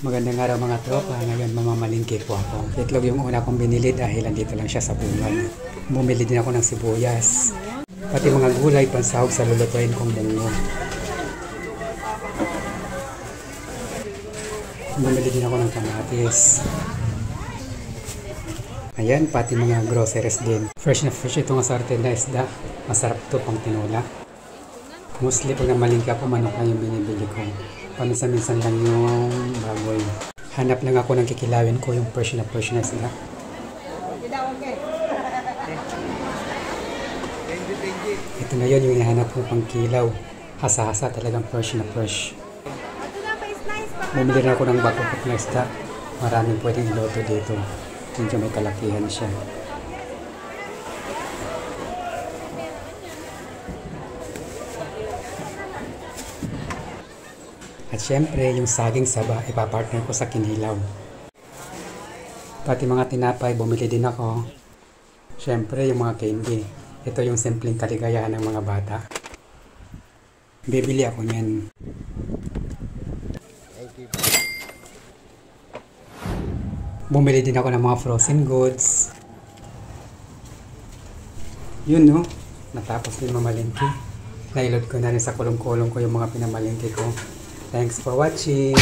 Magandang araw mga tropa, ngayon mamamalingki po ako. Itlog yung una kong binili dahil andito lang siya sa bungad. Bumili din ako ng sibuyas. Pati mga gulay pansahog sa lulutuin kong bungo. Bumili din ako ng kamatis. Ayan, pati mga groceries din. Fresh na fresh itong assorted na isda. Masarap to pang tinola. Mostly pag namalingki ako, manok na yung binibili ko. Paminsan-minsan lang yung baboy. Hanap lang ako ng kikilawin ko yung fresh na isda. Ito na yun yung ihanap ko pang kilaw. Hasa-hasa talagang fresh na fresh. Bumili na ako ng bakupok na isda. Maraming pwedeng iloto dito. Medyo may kalakihan siya. At syempre, yung saging saba, ipapartner ko sa kinilaw. Pati mga tinapay, bumili din ako. Syempre, yung mga candy. Ito yung simpleng kaligayahan ng mga bata. Bibili ako niyan. Bumili din ako ng mga frozen goods. Yun no, natapos din mamalingki. Nailod ko na rin sa kulong-kulong ko yung mga pinamalingki ko. Thanks for watching!